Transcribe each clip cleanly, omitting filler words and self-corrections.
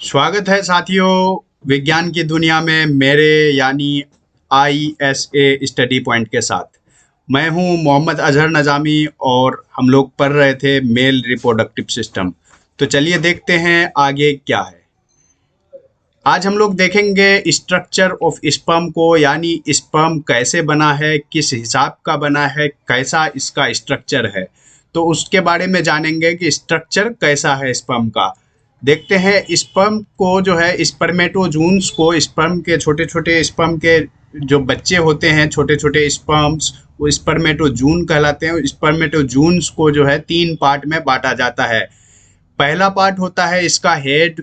स्वागत है साथियों विज्ञान की दुनिया में मेरे यानी ISA स्टडी पॉइंट के साथ। मैं हूं मोहम्मद अजहर नज़ामी और हम लोग पढ़ रहे थे मेल रिप्रोडक्टिव सिस्टम। तो चलिए देखते हैं आगे क्या है। आज हम लोग देखेंगे स्ट्रक्चर ऑफ स्पर्म को, यानी स्पर्म कैसे बना है, किस हिसाब का बना है, कैसा इसका स्ट्रक्चर है। तो उसके बारे में जानेंगे कि स्ट्रक्चर कैसा है स्पर्म का। देखते हैं स्पर्म को जो है स्पर्मेटोजून्स को, स्पर्म के छोटे छोटे स्पर्म के जो बच्चे होते हैं, छोटे छोटे स्पर्म्स, वो स्पर्मेटोजून कहलाते हैं। स्पर्मेटोजून्स को जो है 3 पार्ट में बांटा जाता है। पहला पार्ट होता है इसका हेड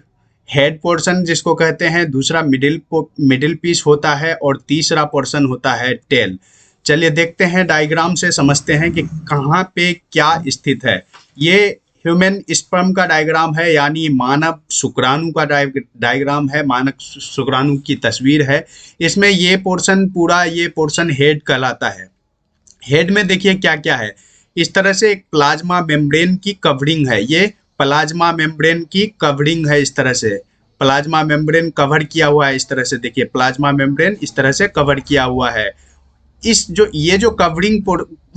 हेड पोर्शन जिसको कहते हैं, दूसरा मिडिल पीस होता है और तीसरा पोर्शन होता है टेल। चलिए देखते हैं, डायग्राम से समझते हैं कि कहाँ पे क्या स्थित है। ये ह्यूमन स्पर्म का डायग्राम है, यानी मानव शुक्राणु का डायग्राम है, मानव शुक्राणु की तस्वीर है। इसमें ये पोर्शन, पूरा ये पोर्शन हेड कहलाता है। हेड में देखिए क्या क्या है। इस तरह से एक प्लाज्मा मेम्ब्रेन की कवरिंग है। ये प्लाज्मा मेम्ब्रेन की कवरिंग है। इस तरह से प्लाज्मा मेम्ब्रेन कवर किया हुआ है। इस तरह से देखिए प्लाज्मा मेम्ब्रेन इस तरह से कवर किया हुआ है। ये जो कवरिंग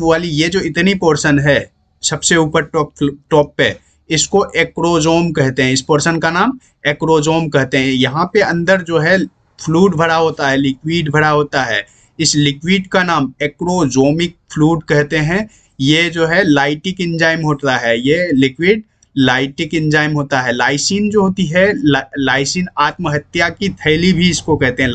वाली ये जो इतनी पोर्शन है सबसे ऊपर टॉप पे, इसको एक्रोजोम कहते हैं। इस पोर्शन का नाम एक्रोजोम कहते हैं। यहाँ पे अंदर जो है फ्लूइड भरा होता है, लिक्विड भरा होता है। इस लिक्विड का नाम एक्रोजोमिक फ्लूइड कहते हैं। ये जो है लाइटिक एंजाइम होता है। ये लिक्विड लाइटिक एंजाइम होता है। लाइसिन जो होती है, लाइसिन आत्महत्या की थैली भी इसको कहते हैं।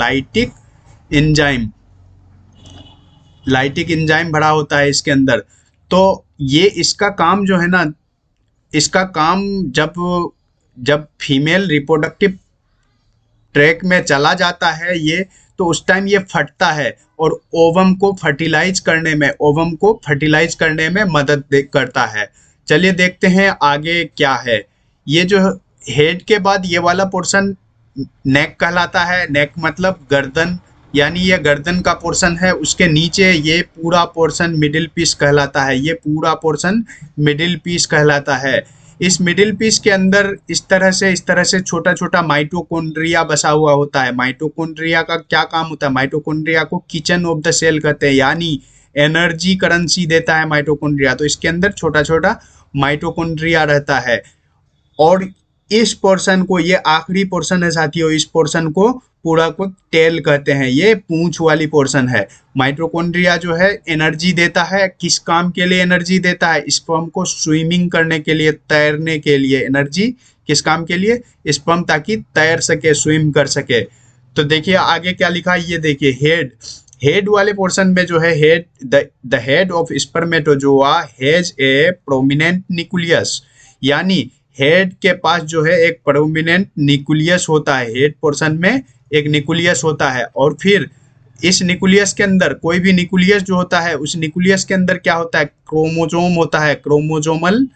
लाइटिक एंजाइम भरा होता है इसके अंदर। तो ये इसका काम जो है ना, इसका काम जब फीमेल रिप्रोडक्टिव ट्रैक में चला जाता है ये, तो उस टाइम ये फटता है और ओवम को फर्टिलाइज करने में मदद करता है। चलिए देखते हैं आगे क्या है। ये जो हेड के बाद ये वाला पोर्शन नेक कहलाता है। नेक मतलब गर्दन, यानी ये गर्दन का पोर्शन है। उसके नीचे ये पूरा पोर्शन मिडिल पीस कहलाता है। ये पूरा पोर्शन मिडिल पीस कहलाता है। इस मिडिल पीस के अंदर इस तरह से छोटा छोटा माइटोकॉन्ड्रिया बसा हुआ होता है। माइटोकॉन्ड्रिया का क्या काम होता है? माइटोकॉन्ड्रिया को किचन ऑफ द सेल कहते हैं, यानी एनर्जी करेंसी देता है माइटोकॉन्ड्रिया। तो इसके अंदर छोटा छोटा माइटोकॉन्ड्रिया रहता है। और इस पोर्शन को, ये आखिरी पोर्शन है साथियों, इस पोर्शन को पूरा को टेल कहते हैं। ये पूंछ वाली पोर्शन है। माइटोकॉन्ड्रिया जो है एनर्जी देता है। किस काम के लिए एनर्जी देता है? स्पर्म को स्विमिंग करने के लिए, तैरने के लिए। एनर्जी किस काम के लिए? स्पर्म ताकि तैर सके, स्विम कर सके। तो देखिए आगे क्या लिखा है, ये देखिए हेड वाले पोर्शन में जो है the head of spermatozoa has a prominent nucleus, यानी हेड के पास जो है एक प्रोमिनेंट न्यूक्लियस होता है। हेड पोर्शन में एक न्यूक्लियस होता है। और फिर इस न्यूक्लियस के अंदर, कोई भी न्यूक्लियस जो होता है, उस न्यूक्लियस के अंदर क्या होता है? क्रोमोजोम होता है। क्रोमोजोमल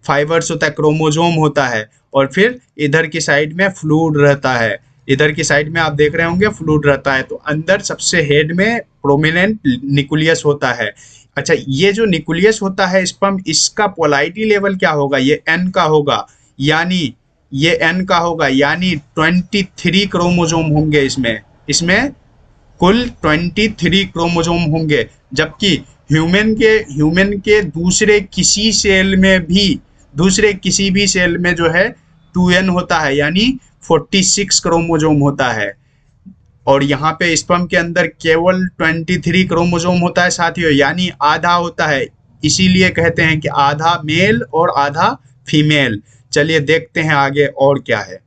फाइबर्स होता है, क्रोमोजोम होता है। और फिर इधर की साइड में फ्लूइड रहता है। इधर की साइड में आप देख रहे होंगे फ्लूइड रहता है। तो अंदर सबसे हेड में प्रोमिनेंट न्यूक्लियस होता है। अच्छा, ये जो न्यूक्लियस होता है स्पर्म, इसका पोलैरिटी लेवल क्या होगा? ये N का होगा, यानी ये N का होगा, यानी 23 क्रोमोजोम होंगे इसमें कुल 23 क्रोमोजोम होंगे। जबकि ह्यूमन के दूसरे किसी भी सेल में जो है 2N होता है, यानी 46 क्रोमोजोम होता है। और यहाँ पे स्पर्म के अंदर केवल 23 क्रोमोजोम होता है साथियों, यानी आधा होता है। इसीलिए कहते हैं कि आधा मेल और आधा फीमेल। चलिए देखते हैं आगे और क्या है।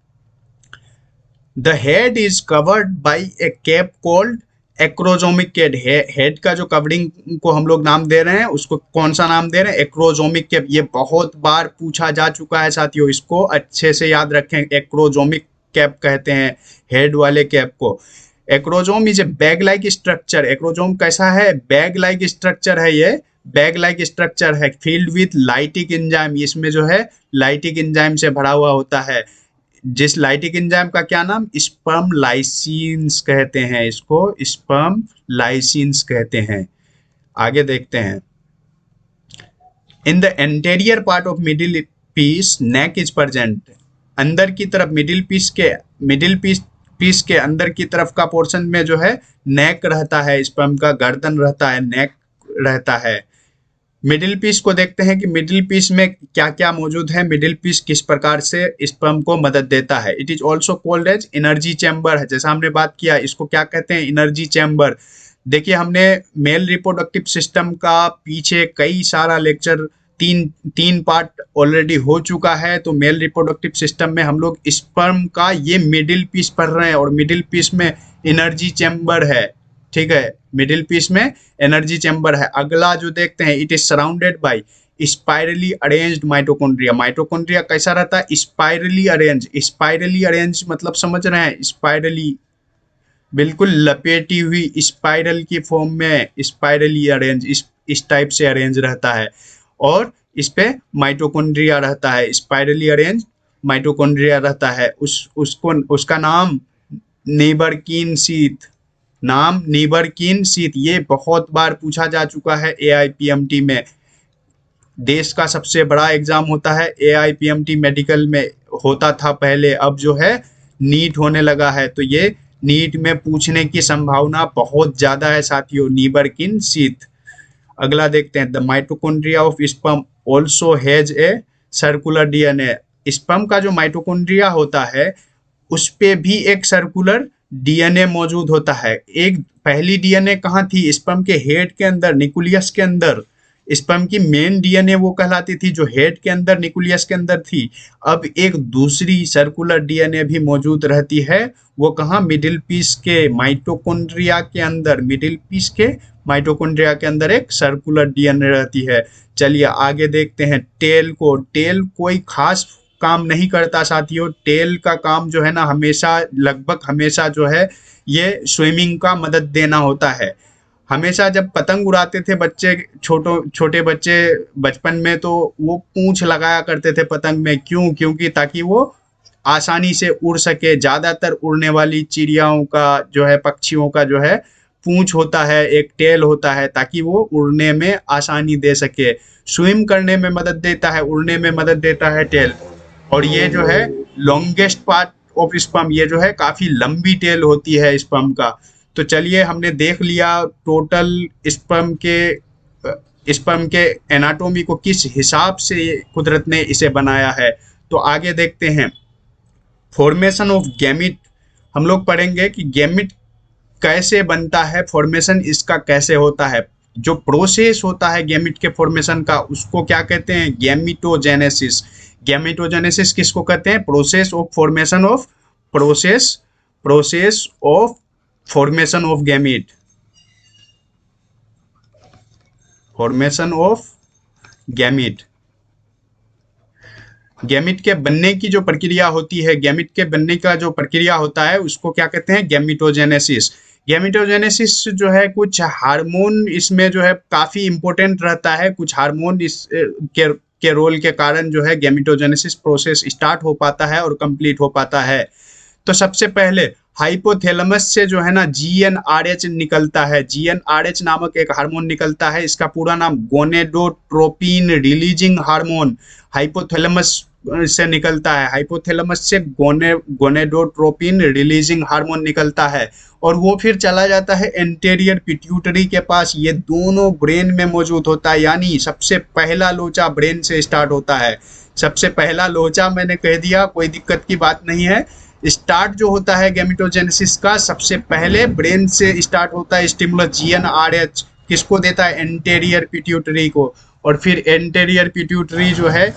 The head is covered by a cap called acrosomic cap. Head का जो कवरिंग को हम लोग नाम दे रहे हैं, उसको कौन सा नाम दे रहे हैं? एक्रोजोमिक कैप। ये बहुत बार पूछा जा चुका है साथियों, इसको अच्छे से याद रखें। एक्रोजोमिक कैप कहते हैं हेड वाले कैप को। Acrosome is a bag like structure. Acrosome कैसा है? बैग लाइक स्ट्रक्चर है। ये बैग लाइक स्ट्रक्चर है, फील्ड विथ लाइटिक एंजाइम। इसमें जो है लाइटिक एंजाइम से भरा हुआ होता है। जिस लाइटिक एंजाइम का क्या नाम? स्पर्म लाइसिन्स कहते हैं। इसको स्पर्म लाइसिन्स कहते हैं। आगे देखते हैं। In the anterior part of middle piece neck is present. अंदर की तरफ मिडिल पीस के अंदर की तरफ का पोर्शन में जो है नेक रहता है, स्पर्म का गर्दन रहता है, नेक रहता है। मिडिल पीस को देखते हैं कि मिडिल पीस में क्या क्या मौजूद है, मिडिल पीस किस प्रकार से स्पर्म को मदद देता है। It is also called as energy chamber है, जैसा हमने बात किया, इसको क्या कहते हैं, एनर्जी चैम्बर। देखिए हमने मेल रिप्रोडक्टिव सिस्टम का पीछे कई सारा लेक्चर तीन पार्ट ऑलरेडी हो चुका है। तो मेल रिप्रोडक्टिव सिस्टम में हम लोग स्पर्म का ये मिडिल पीस पढ़ रहे हैं और मिडिल पीस में एनर्जी चैम्बर है, ठीक है, मिडिल पीस में एनर्जी चैम्बर है। अगला जो देखते हैं, it is surrounded by spirally arranged mitochondria. Mitochondria कैसा रहता है, स्पाइरली अरेंज। स्पाइरली अरेंज मतलब समझ रहे हैं, स्पाइरली बिल्कुल लपेटी हुई, स्पाइरल की फॉर्म में स्पाइरली अरेंज, इस टाइप से अरेंज रहता है और इस पे माइटोकॉन्ड्रिया रहता है, स्पाइरली अरेंज माइटोकॉन्ड्रिया रहता है। उसका नाम नीबरकिन शीथ, नाम नीबरकिन शीथ। ये बहुत बार पूछा जा चुका है AIPMT में। देश का सबसे बड़ा एग्जाम होता है AIPMT मेडिकल में, होता था पहले, अब जो है नीट होने लगा है, तो ये नीट में पूछने की संभावना बहुत ज़्यादा है साथियों, नीबरकिन शीथ। अगला देखते हैं, the mitochondria of sperm also has a circular DNA। Sperm का जो माइटोकॉन्ड्रिया होता है उस पे भी एक सर्कुलर DNA मौजूद होता है। एक पहली DNA कहाँ थी, स्पर्म के हेड के अंदर, न्यूक्लियस के अंदर। स्पर्म की मेन DNA वो कहलाती थी जो हेड के अंदर, न्यूक्लियस के अंदर थी। अब एक दूसरी सर्कुलर DNA भी मौजूद रहती है, वो कहाँ, मिडिल पीस के माइटोकॉन्ड्रिया के अंदर। मिडिल पीस के माइटोकॉन्ड्रिया के अंदर एक सर्कुलर DNA रहती है। चलिए आगे देखते हैं टेल को। टेल कोई खास काम नहीं करता साथियों। टेल का काम जो है ना, हमेशा लगभग हमेशा जो है ये स्विमिंग का मदद देना होता है। हमेशा जब पतंग उड़ाते थे बच्चे, छोटे बच्चे बचपन में, तो वो पूंछ लगाया करते थे पतंग में। क्योंकि ताकि वो आसानी से उड़ सके। ज़्यादातर उड़ने वाली चिड़ियाओं का जो है, पक्षियों का जो है पूंछ होता है, एक टेल होता है, ताकि वो उड़ने में आसानी दे सके। स्विम करने में मदद देता है, उड़ने में मदद देता है टेल। और ये जो है लॉन्गेस्ट पार्ट ऑफ स्पर्म, ये जो है काफ़ी लंबी टेल होती है स्पर्म का। तो चलिए हमने देख लिया टोटल स्पर्म के एनाटॉमी को, किस हिसाब से कुदरत ने इसे बनाया है। तो आगे देखते हैं फॉर्मेशन ऑफ गैमिट। हम लोग पढ़ेंगे कि गैमिट कैसे बनता है, फॉर्मेशन इसका कैसे होता है। जो प्रोसेस होता है गैमिट के फॉर्मेशन का, उसको क्या कहते हैं, गैमिटोजेनेसिस। गैमिटोजेनेसिस किसको कहते हैं, process of formation of formation of gamete, formation of gamete. Gamete के बनने की जो प्रक्रिया होती है, गैमिट के बनने का जो प्रक्रिया होता है, उसको क्या कहते हैं, गैमिटोजेनेसिस। गैमिटोजेनेसिस जो है, कुछ हार्मोन इसमें जो है काफ़ी इम्पोर्टेंट रहता है। कुछ हार्मोन इस के रोल के कारण जो है गैमिटोजेनेसिस प्रोसेस स्टार्ट हो पाता है और कंप्लीट हो पाता है। तो सबसे पहले हाइपोथैलेमस से जो है ना GnRH निकलता है। GnRH नामक एक हार्मोन निकलता है, इसका पूरा नाम गोनेडोट्रोपिन रिलीजिंग हार्मोन। हाइपोथैलेमस से निकलता है, हाइपोथैलेमस से गोनेडोट्रोपिन रिलीजिंग हार्मोन निकलता है और वो फिर चला जाता है एंटेरियर पिट्यूटरी के पास। ये दोनों ब्रेन में मौजूद होता है, यानी सबसे पहला लोचा ब्रेन से स्टार्ट होता है। सबसे पहला लोचा मैंने कह दिया, कोई दिक्कत की बात नहीं है। स्टार्ट जो होता है गैमिटोजेनेसिस का, सबसे पहले ब्रेन से स्टार्ट होता है। स्टिमुलस GnRH किसको देता है, एंटेरियर पिट्यूटरी को, और फिर एंटेरियर पिट्यूटरी जो है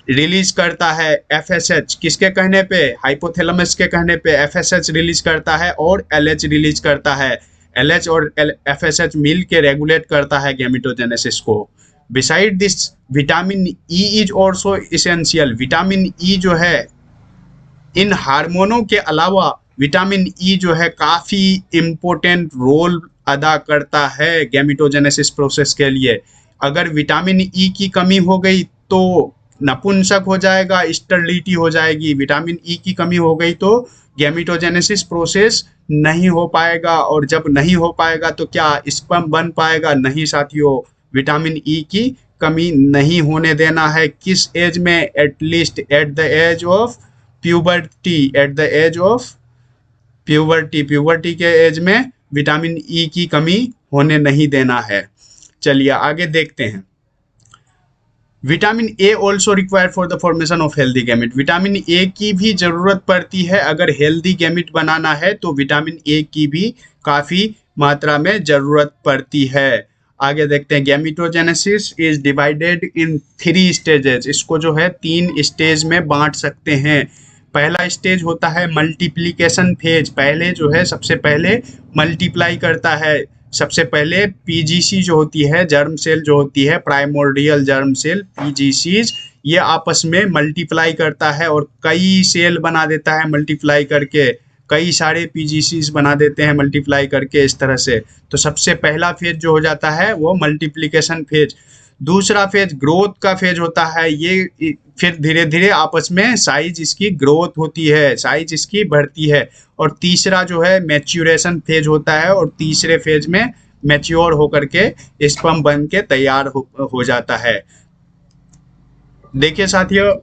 रिलीज करता है FSH। किसके कहने पे, हाइपोथैलेमस के कहने पे FSH रिलीज करता है और LH रिलीज करता है। LH और FSH मिल के रेगुलेट करता है गैमिटोजेनेसिस को। Beside this vitamin E is also essential. Vitamin E जो है, इन हार्मोनों के अलावा विटामिन E जो है काफ़ी इम्पोर्टेंट रोल अदा करता है गैमिटोजेनेसिस प्रोसेस के लिए। अगर विटामिन E की कमी हो गई तो नपुंसक हो जाएगा, स्टर्लिटी हो जाएगी। विटामिन E की कमी हो गई तो गैमिटोजेनेसिस प्रोसेस नहीं हो पाएगा, और जब नहीं हो पाएगा तो क्या स्पर्म बन पाएगा, नहीं साथियों। विटामिन E की कमी नहीं होने देना है। किस एज में? At least at the age of puberty, at the age of puberty, puberty के एज में विटामिन ई की कमी होने नहीं देना है। चलिए आगे देखते हैं। Vitamin A also required for the formation of healthy gamete. Vitamin A की भी जरूरत पड़ती है अगर हेल्दी गैमेट बनाना है, तो विटामिन ए की भी काफ़ी मात्रा में ज़रूरत पड़ती है। आगे देखते हैं। Gametogenesis is divided in 3 stages. इसको जो है 3 स्टेज में बांट सकते हैं। पहला स्टेज होता है मल्टीप्लिकेशन फेज। पहले जो है सबसे पहले मल्टीप्लाई करता है। सबसे पहले पीजीसी जो होती है, जर्म सेल जो होती है, प्राइमोर्डियल जर्म सेल पीजीसीज, ये आपस में मल्टीप्लाई करता है और कई सेल बना देता है मल्टीप्लाई करके। कई सारे पीजीसीज बना देते हैं मल्टीप्लाई करके इस तरह से। तो सबसे पहला फेज जो हो जाता है वो मल्टीप्लिकेशन फेज। दूसरा फेज ग्रोथ का फेज होता है। ये फिर धीरे धीरे आपस में साइज इसकी ग्रोथ होती है, साइज इसकी बढ़ती है। और तीसरा जो है मैच्योरेशन फेज होता है और तीसरे फेज में मैच्योर होकर के स्पर्म बन के तैयार हो जाता है। देखिए साथियों,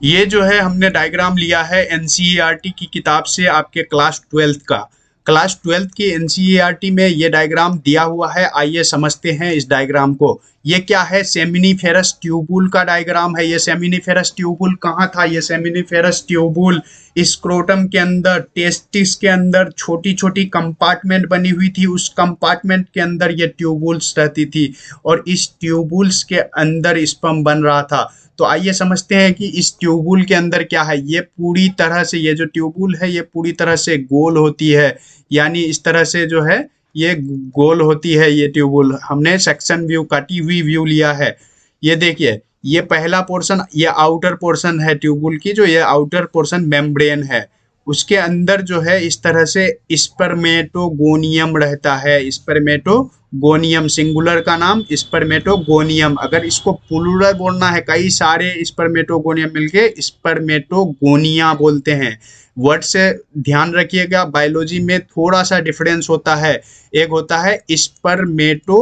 ये जो है हमने डायग्राम लिया है एनसीईआरटी की किताब से, आपके क्लास 12th का। क्लास 12th की एनसीईआरटी में ये डायग्राम दिया हुआ है। आइए समझते हैं इस डायग्राम को। ये क्या है? सेमिनिफेरस ट्यूबुल का डायग्राम है। ये सेमिनिफेरस ट्यूबुल कहाँ था? ये सेमिनिफेरस ट्यूबुल स्क्रोटम के अंदर, टेस्टिस के अंदर छोटी छोटी कंपार्टमेंट बनी हुई थी। उस कंपार्टमेंट के अंदर ये ट्यूबुल्स रहती थी और इस ट्यूबुल्स के अंदर स्पर्म बन रहा था। तो आइए समझते हैं कि इस ट्यूबुल के अंदर क्या है। ये पूरी तरह से, ये जो ट्यूबुल है ये पूरी तरह से गोल होती है, यानी इस तरह से जो है ये गोल होती है ये ट्यूबुल। हमने सेक्शन व्यू, कटी हुई व्यू लिया है। ये देखिए, ये पहला पोर्शन, ये आउटर पोर्शन है ट्यूबुल की, जो ये आउटर पोर्शन मेम्ब्रेन है। उसके अंदर जो है इस तरह से स्पर्मेटोगोनियम रहता है। स्पर्मेटोगोनियम, सिंगुलर का नाम स्पर्मेटोगोनियम। अगर इसको प्लूरल बोलना है, कई सारे स्पर्मेटोगोनियम मिलके स्पर्मेटोगोनिया बोलते हैं। वर्ड से ध्यान रखिएगा, बायोलॉजी में थोड़ा सा डिफरेंस होता है। एक होता है स्पर्मेटोगोनिया,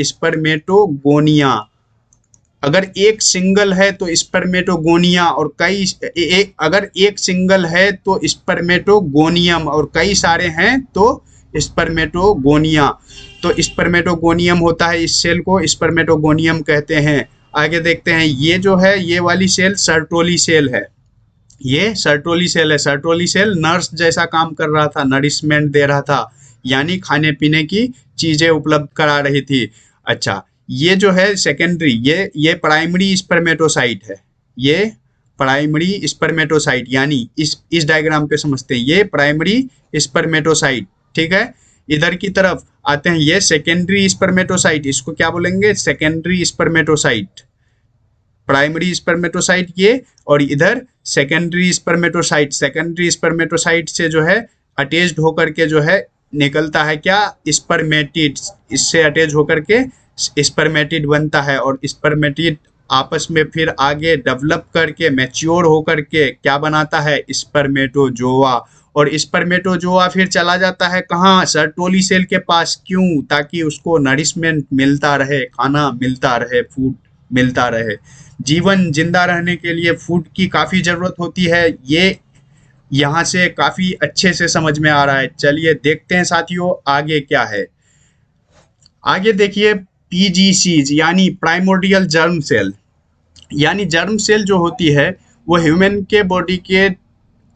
स्पर्मेटोगोनिया। अगर एक सिंगल है तो स्पर्मेटोगोनिया, और अगर एक सिंगल है तो स्पर्मेटोगोनियम, और कई सारे हैं तो स्पर्मेटोगोनिया। तो स्पर्मेटोगोनियम होता है, इस सेल को स्पर्मेटोगोनियम कहते हैं। आगे देखते हैं। ये जो है ये वाली सेल सर्टोली सेल है। ये सर्टोली सेल है। सर्टोली सेल नर्स जैसा काम कर रहा था, नरिशमेंट दे रहा था, यानी खाने पीने की चीजें उपलब्ध करा रही थी। अच्छा, ये जो है सेकेंडरी, ये प्राइमरी स्पर्मेटोसाइट है। ये प्राइमरी स्पर्मेटोसाइट, यानी इस डायग्राम पे समझते हैं, ये प्राइमरी स्पर्मेटोसाइट। ठीक है, इधर की तरफ आते हैं। ये सेकेंडरी स्पर्मेटोसाइट, इसको क्या बोलेंगे? Secondary spermatocyte. प्राइमरी स्पर्मेटोसाइट ये, और इधर सेकेंडरी स्पर्मेटोसाइट। सेकेंडरी स्पर्मेटोसाइट से जो है अटैच्ड होकर के जो है निकलता है क्या? स्पर्मेटिड। इससे अटैच होकर के स्पर्मेटिड बनता है, और स्पर्मेटिड आपस में फिर आगे डेवलप करके मैच्योर होकर के क्या बनाता है? स्पर्मेटोजोआ। और स्पर्मेटोजोआ फिर चला जाता है कहाँ? सर्टोली सेल के पास। क्यों? ताकि उसको नरिशमेंट मिलता रहे, खाना मिलता रहे, फूड मिलता रहे। जीवन जिंदा रहने के लिए फूड की काफ़ी ज़रूरत होती है। ये यहाँ से काफ़ी अच्छे से समझ में आ रहा है। चलिए देखते हैं साथियों आगे क्या है। आगे देखिए, पीजीसीज यानी प्राइमोर्डियल जर्म सेल, यानी जर्म सेल जो होती है वो ह्यूमन के बॉडी के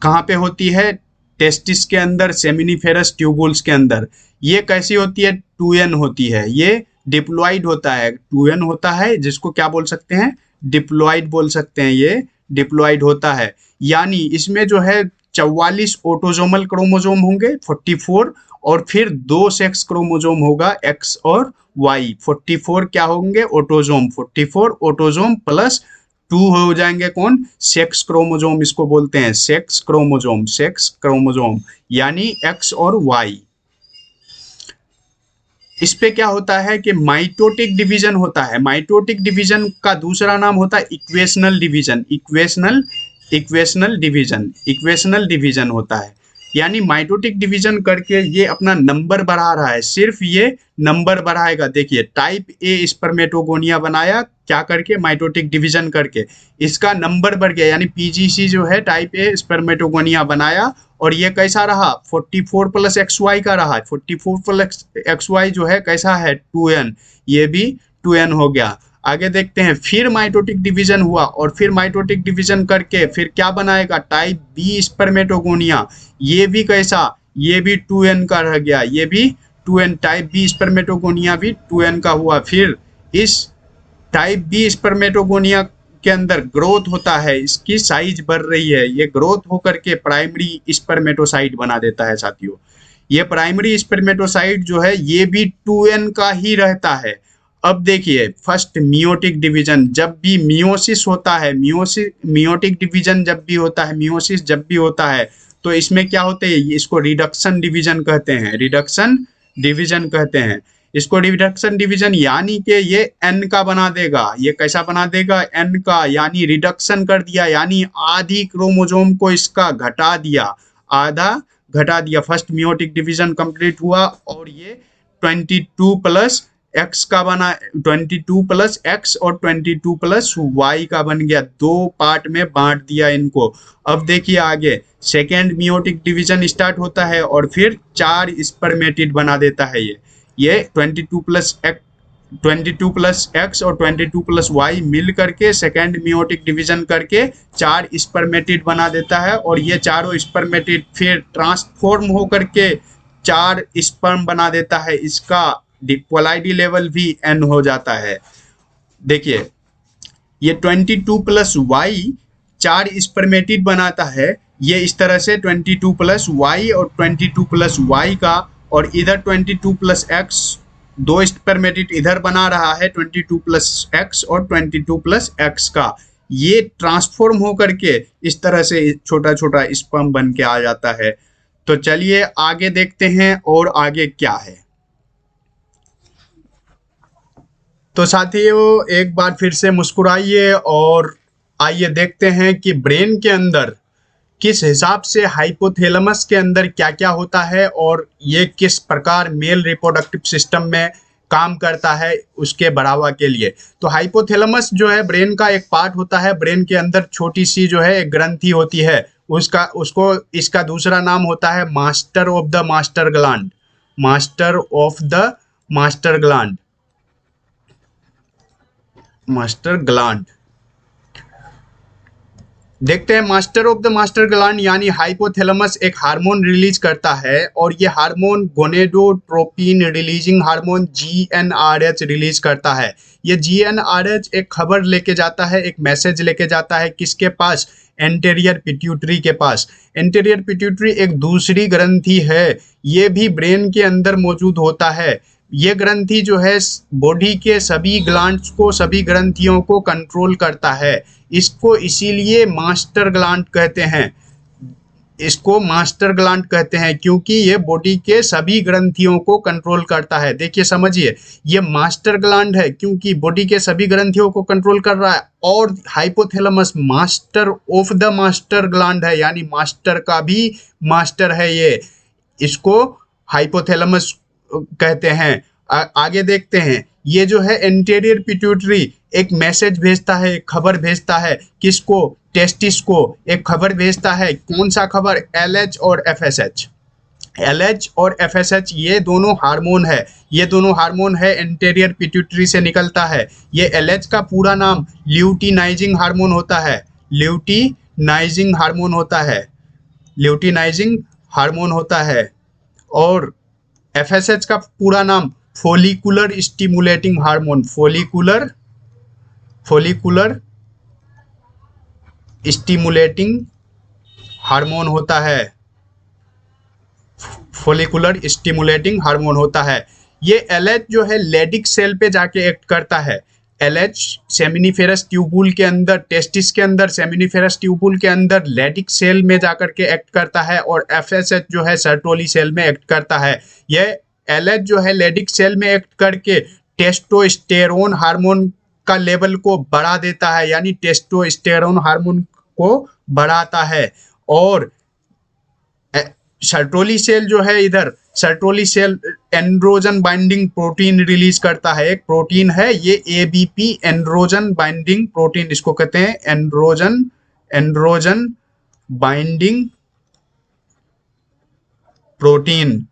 कहाँ पे होती है? टेस्टिस के अंदर, सेमिनिफेरस ट्यूबुल्स के अंदर। ये कैसी होती है? 2n होती है। ये डिप्लॉइड होता है, 2n होता है, जिसको क्या बोल सकते हैं? डिप्लॉइड बोल सकते हैं। ये डिप्लॉइड होता है, यानी इसमें जो है 44 ऑटोजोमल क्रोमोजोम होंगे, 44, और फिर 2 सेक्स क्रोमोजोम होगा, एक्स और वाई। 44 क्या होंगे? ऑटोजोम। 44 ऑटोजोम प्लस 2 हो जाएंगे कौन? सेक्स क्रोमोजोम, इसको बोलते हैं सेक्स क्रोमोजोम। सेक्स क्रोमोजोम यानी एक्स और वाई। इस पे क्या होता है कि माइटोटिक डिवीजन होता है। माइटोटिक डिवीजन का दूसरा नाम होता है इक्वेशनल डिवीजन। इक्वेशनल डिवीजन होता है। यानी माइटोटिक डिवीजन करके ये अपना नंबर बढ़ा रहा है, सिर्फ ये नंबर बढ़ाएगा। देखिए टाइप ए स्पर्मेटोगोनिया बनाया क्या करके, माइटोटिक डिवीजन करके, इसका नंबर बढ़ गया, यानी पीजीसी जो है टाइप ए स्पर्मेटोगोनिया बनाया और ये कैसा रहा 44 प्लस एक्स वाई का रहा। 44 प्लस एक्स वाई जो है कैसा है 2n, ये भी 2n हो गया। आगे देखते हैं, फिर माइटोटिक डिवीजन हुआ और फिर माइटोटिक डिवीजन करके फिर क्या बनाएगा टाइप बी स्पर्मेटोगोनिया, ये भी कैसा, ये भी 2n का रह गया, ये भी 2n, टाइप बी स्पर्मेटोगोनिया भी 2n का हुआ। फिर इस टाइप बी स्पर्मेटोगोनिया के अंदर ग्रोथ होता है, इसकी साइज बढ़ रही है, ये ग्रोथ होकर के प्राइमरी स्पर्मेटोसाइट बना देता है साथियों। ये प्राइमरी स्पर्मेटोसाइट जो है ये भी 2n का ही रहता है। अब देखिए फर्स्ट मियोटिक डिवीजन, जब भी मियोसिस होता है, मियोटिक डिवीजन जब भी होता है, मियोसिस जब भी होता है तो इसमें क्या होते हैं, इसको रिडक्शन डिवीजन कहते हैं, रिडक्शन डिवीजन कहते हैं इसको, रिडक्शन डिवीजन यानी कि ये n का बना देगा। ये कैसा बना देगा n का, यानी रिडक्शन कर दिया, यानी आधी क्रोमोसोम को इसका घटा दिया, आधा घटा दिया। फर्स्ट मियोटिक डिवीजन कंप्लीट हुआ और ये 22 प्लस एक्स का बना, 22 प्लस एक्स और 22 प्लस वाई का बन गया, दो पार्ट में बांट दिया इनको। अब देखिए आगे सेकेंड मियोटिक डिवीजन स्टार्ट होता है और फिर 4 स्पर्मेटिड बना देता है ये 22 प्लस एक्स और 22 प्लस वाई मिल करके सेकेंड मियोटिक डिवीजन करके 4 स्पर्मेटिड बना देता है और ये चारों स्पर्मेटिड फिर ट्रांसफॉर्म हो करके 4 स्पर्म बना देता है, इसका क्वालिटी लेवल भी n हो जाता है। देखिए ये 22 प्लस वाई 4 स्पर्मेटिड बनाता है, ये इस तरह से 22 प्लस वाई और 22 प्लस वाई का, और इधर 22 प्लस एक्स 2 स्पर्मेटिड इधर बना रहा है 22 प्लस एक्स और 22 प्लस एक्स का, ये ट्रांसफॉर्म हो करके इस तरह से छोटा छोटा स्पर्म बन के आ जाता है। तो चलिए आगे देखते हैं और आगे क्या है। तो साथियों एक बार फिर से मुस्कुराइए और आइए देखते हैं कि ब्रेन के अंदर किस हिसाब से हाइपोथैलेमस के अंदर क्या क्या होता है और ये किस प्रकार मेल रिप्रोडक्टिव सिस्टम में काम करता है उसके बढ़ावा के लिए। तो हाइपोथैलेमस जो है ब्रेन का एक पार्ट होता है, ब्रेन के अंदर छोटी सी जो है एक ग्रंथि होती है, इसका दूसरा नाम होता है master of the master gland, master of the master gland, master gland. देखते हैं master of the master gland यानी हाइपोथैलेमस एक हार्मोन रिलीज करता है और ये hormone gonadotropin releasing hormone GnRH release करता है। ये GnRH एक खबर लेके जाता है, एक मैसेज लेके जाता है किसके पास, एंटेरियर पिट्यूटरी के पास। एंटेरियर पिट्यूटरी एक दूसरी ग्रंथि है, ये भी ब्रेन के अंदर मौजूद होता है। ये ग्रंथि जो है बॉडी के सभी ग्लैंड्स को, सभी ग्रंथियों को कंट्रोल करता है, इसको इसीलिए मास्टर ग्लैंड कहते हैं, इसको मास्टर ग्लैंड कहते हैं क्योंकि ये बॉडी के सभी ग्रंथियों को कंट्रोल करता है। देखिए समझिए ये मास्टर ग्लैंड है क्योंकि बॉडी के सभी ग्रंथियों को कंट्रोल कर रहा है, और hypothalamus master of the master gland है, यानी मास्टर का भी मास्टर है ये, इसको हाइपोथैलेमस कहते हैं। आगे देखते हैं, ये जो है एंटेरियर पिट्यूटरी एक मैसेज भेजता है, एक खबर भेजता है, किसको, टेस्टिस को एक खबर भेजता है। कौन सा खबर, LH और FSH। LH और FSH ये दोनों हार्मोन है, ये दोनों हार्मोन है एंटेरियर पिट्यूटरी से निकलता है। ये LH का पूरा नाम ल्यूटिनाइजिंग हार्मोन होता है, ल्यूटिनाइजिंग हार्मोन होता है, ल्यूटिनाइजिंग हार्मोन होता है, और FSH का पूरा नाम follicular stimulating hormone, follicular stimulating hormone होता है, फोलिकुलर स्टिमुलेटिंग हार्मोन होता है। ये LH जो है लेडिक सेल पे जाके एक्ट करता है। LH सेमिनिफेरस ट्यूबुल के अंदर, टेस्टिस के अंदर सेमिनिफेरस ट्यूबुल के अंदर लेडिक सेल में जाकर के एक्ट करता है, और FSH जो है सर्टोली सेल में एक्ट करता है। ये LH जो है लेडिक सेल में एक्ट करके टेस्टोस्टेरोन हार्मोन का लेवल को बढ़ा देता है, यानी टेस्टोस्टेरोन हार्मोन को बढ़ाता है, और सर्टोली सेल जो है, इधर Sertoli cell androgen binding protein release करता है। एक प्रोटीन है ये एबीपी, एंड्रोजन बाइंडिंग प्रोटीन, इसको कहते हैं androgen binding protein.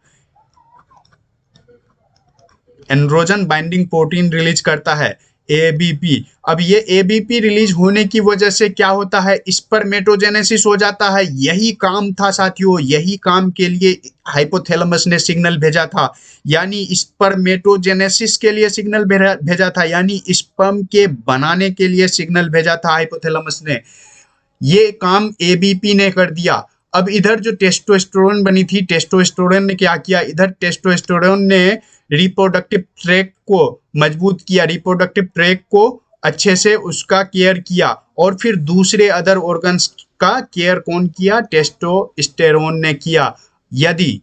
Androgen binding protein release करता है एबीपी। अब ये एबीपी रिलीज होने की वजह से क्या होता है, स्पर्मेटोजेनेसिस हो जाता है। यही काम था साथियों, यही काम के लिए हाइपोथैलेमस ने सिग्नल भेजा था, यानी स्पर्मेटोजेनेसिस के लिए सिग्नल भेजा था, यानी स्पर्म के बनाने के लिए सिग्नल भेजा था हाइपोथैलेमस ने। ये काम एबीपी ने कर दिया। अब इधर जो टेस्टोस्टेरोन बनी थी, टेस्टोस्टेरोन ने क्या किया, इधर टेस्टोस्टेरोन ने रिप्रोडक्टिव ट्रैक को मजबूत किया, रिप्रोडक्टिव ट्रैक को अच्छे से उसका केयर किया, और फिर दूसरे अदर ऑर्गन्स का केयर कौन किया, टेस्टोस्टेरोन ने किया। यदि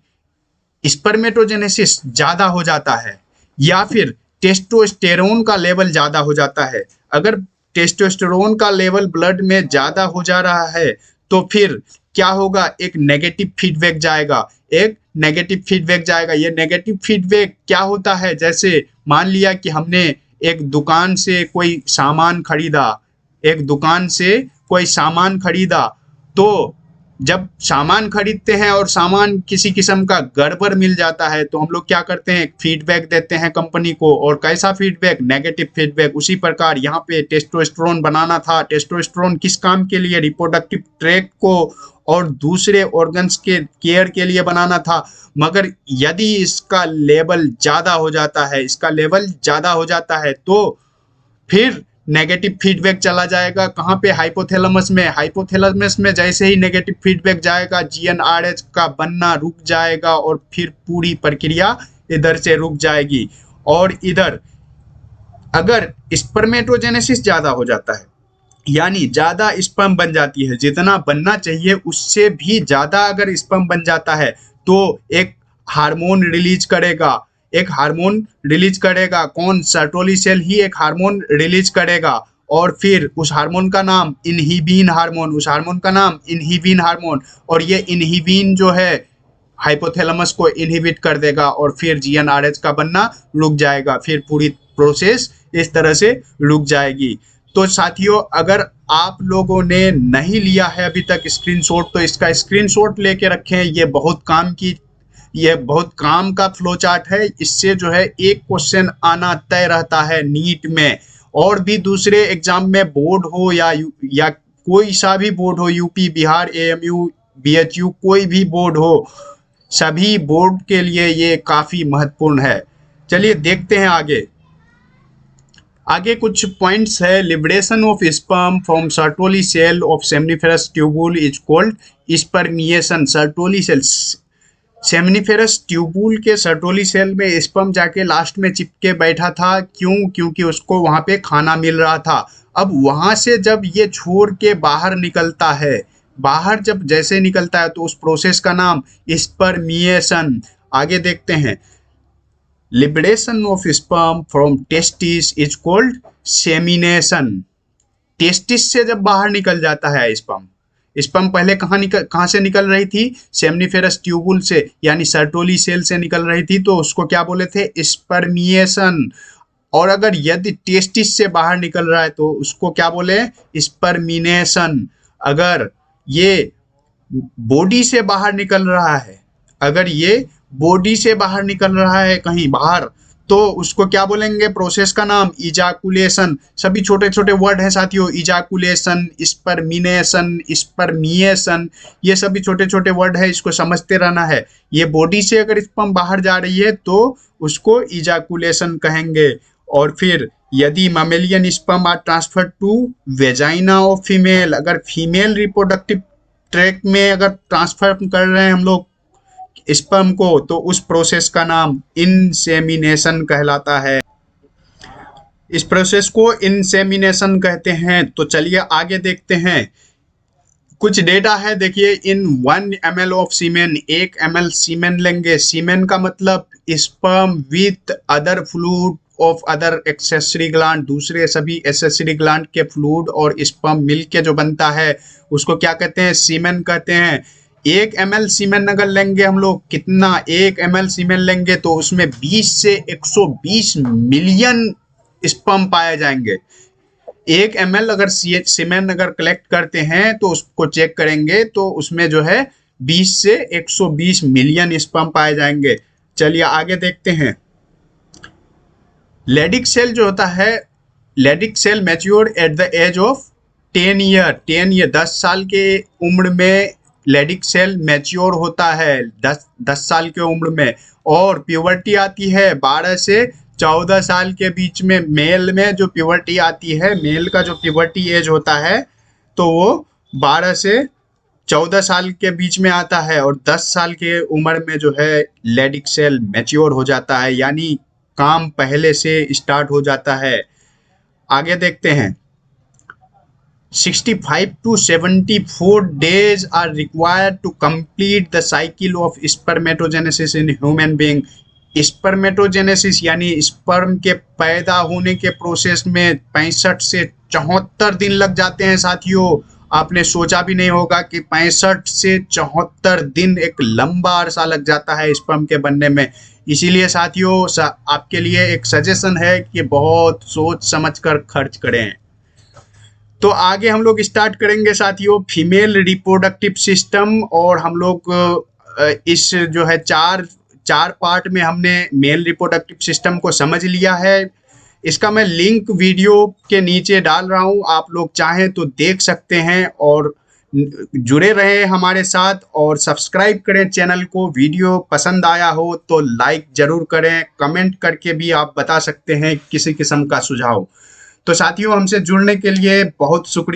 स्पर्मेटोजेनेसिस ज्यादा हो जाता है या फिर टेस्टोस्टेरोन का लेवल ज्यादा हो जाता है, अगर टेस्टोस्टेरोन का लेवल ब्लड में ज्यादा हो जा रहा है तो फिर क्या होगा, एक नेगेटिव फीडबैक जाएगा, एक नेगेटिव फीडबैक जाएगा। ये नेगेटिव फीडबैक क्या होता है, जैसे मान लिया कि हमने एक दुकान से कोई सामान खरीदा, एक दुकान से कोई सामान खरीदा, तो जब सामान खरीदते हैं और सामान किसी किस्म का गड़बड़ मिल जाता है तो हम लोग क्या करते हैं, फीडबैक देते हैं कंपनी को, और कैसा फीडबैक, नेगेटिव फीडबैक। उसी प्रकार यहाँ पे टेस्टोस्टेरोन बनाना था। टेस्टोस्टेरोन किस काम के लिए, रिप्रोडक्टिव ट्रैक को और दूसरे ऑर्गन्स के केयर के लिए बनाना था। मगर यदि इसका लेवल ज़्यादा हो जाता है, इसका लेवल ज़्यादा हो जाता है तो फिर नेगेटिव फीडबैक चला जाएगा कहाँ पे, हाइपोथैलेमस में। हाइपोथैलेमस में जैसे ही नेगेटिव फीडबैक जाएगा, जीएनआरएच का बनना रुक जाएगा और फिर पूरी प्रक्रिया इधर से रुक जाएगी। और इधर अगर स्पर्मेटोजेनेसिस ज़्यादा हो जाता है, यानी ज़्यादा स्पर्म बन जाती है, जितना बनना चाहिए उससे भी ज़्यादा अगर स्पर्म बन जाता है तो एक हार्मोन रिलीज करेगा, एक हार्मोन रिलीज करेगा। कौन, सर्टोली सेल ही एक हार्मोन रिलीज करेगा, और फिर उस हार्मोन का नाम इनहिबिन हार्मोन, उस हार्मोन का नाम इनहिबिन हार्मोन। और ये इनहिबिन जो है हाइपोथैलेमस को इनहिबिट कर देगा और फिर जीएनआरएच का बनना रुक जाएगा, फिर पूरी प्रोसेस इस तरह से रुक जाएगी। तो साथियों, अगर आप लोगों ने नहीं लिया है अभी तक स्क्रीनशॉट, तो इसका स्क्रीनशॉट लेके रखें। ये बहुत काम का फ्लो चार्ट है। इससे जो है एक क्वेश्चन आना तय रहता है नीट में, और भी दूसरे एग्जाम में, बोर्ड हो या कोई सा भी बोर्ड हो, यूपी, बिहार, एएमयू, बीएचयू, कोई भी बोर्ड हो, सभी बोर्ड के लिए ये काफ़ी महत्वपूर्ण है। चलिए देखते हैं आगे कुछ पॉइंट्स है। Liberation of sperm from Sertoli cell of seminiferous tubule is called spermiation. Sertoli cell, seminiferous tubule के सर्टोली सेल में स्पर्म जाके लास्ट में चिपके बैठा था। क्यों? क्योंकि उसको वहां पे खाना मिल रहा था। अब वहां से जब ये छोड़ के बाहर निकलता है, बाहर जब जैसे निकलता है तो उस प्रोसेस का नाम स्पर्मिएशन। आगे देखते हैं। Liberation of sperm from testis is called semination. Testis से जब बाहर निकल जाता है स्पर्म, स्पर्म पहले कहाँ से निकल रही थी, सेमनीफेरस ट्यूबुल से, यानी सर्टोली सेल से निकल रही थी, तो उसको क्या बोले थे, स्पर्मिएशन। और अगर यदि टेस्टिस से बाहर निकल रहा है तो उसको क्या बोले, स्पर्मिनेशन। अगर ये बॉडी से बाहर निकल रहा है, अगर ये बॉडी से बाहर निकल रहा है कहीं बाहर, तो उसको क्या बोलेंगे, प्रोसेस का नाम इजाकुलेशन। सभी छोटे छोटे वर्ड हैं साथियों, इजाकुलेशन, स्पर्मिनेशन, स्पर्मिएशन, ये सभी छोटे छोटे वर्ड है, इसको समझते रहना है। ये बॉडी से अगर स्पर्म बाहर जा रही है तो उसको इजाकुलेशन कहेंगे। और फिर यदि mammalian sperm are transfer to vagina of female, अगर फीमेल रिप्रोडक्टिव ट्रैक में अगर ट्रांसफर कर रहे हैं हम लोग स्पर्म को, तो उस प्रोसेस का नाम इंसेमिनेशन कहलाता है। इस प्रोसेस को इंसेमिनेशन कहते हैं। तो चलिए आगे देखते हैं। कुछ डेटा है, देखिए। इन 1 ml ऑफ सीमेन, 1 ml सीमेन लेंगे। सीमेन का मतलब sperm with other fluid of other accessory gland, दूसरे सभी एक्सेसरी ग्लैंड के फ्लूइड और स्पर्म मिल के जो बनता है उसको क्या कहते हैं, सीमेन कहते हैं। 1 ml सीमेन अगर लेंगे हम लोग, कितना 1 ml सीमेन लेंगे तो उसमें 20 से 120 मिलियन स्पर्म पाए जाएंगे। 1 ml अगर सीमेन अगर कलेक्ट करते हैं तो उसको चेक करेंगे तो उसमें जो है 20 से 120 मिलियन स्पर्म पाए जाएंगे। चलिए आगे देखते हैं। लेडिक सेल जो होता है, Leydig cell mature at the age of 10 year 10 साल के उम्र में लेडिक सेल मैच्योर होता है, 10 साल के उम्र में। और प्यूबर्टी आती है 12 से 14 साल के बीच में। मेल में जो प्यूबर्टी आती है, मेल का जो प्यूबर्टी एज होता है तो वो 12 से 14 साल के बीच में आता है। और 10 साल के उम्र में जो है लेडिक सेल मैच्योर हो जाता है, यानी काम पहले से स्टार्ट हो जाता है। आगे देखते हैं। 65 to 74 days are required to complete the cycle of spermatogenesis in human being। Spermatogenesis यानी स्पर्म के पैदा होने के प्रोसेस में 65 से 74 दिन लग जाते हैं साथियों। आपने सोचा भी नहीं होगा कि 65 से 74 दिन एक लंबा अरसा लग जाता है स्पर्म के बनने में। इसीलिए साथियों आपके लिए एक सजेशन है कि बहुत सोच समझ कर खर्च करें। तो आगे हम लोग स्टार्ट करेंगे साथियों फीमेल रिप्रोडक्टिव सिस्टम। और हम लोग इस जो है चार पार्ट में हमने मेल रिप्रोडक्टिव सिस्टम को समझ लिया है। इसका मैं लिंक वीडियो के नीचे डाल रहा हूँ, आप लोग चाहें तो देख सकते हैं। और जुड़े रहे हमारे साथ और सब्सक्राइब करें चैनल को। वीडियो पसंद आया हो तो लाइक जरूर करें, कमेंट करके भी आप बता सकते हैं किसी किस्म का सुझाव। तो साथियों हमसे जुड़ने के लिए बहुत शुक्रिया।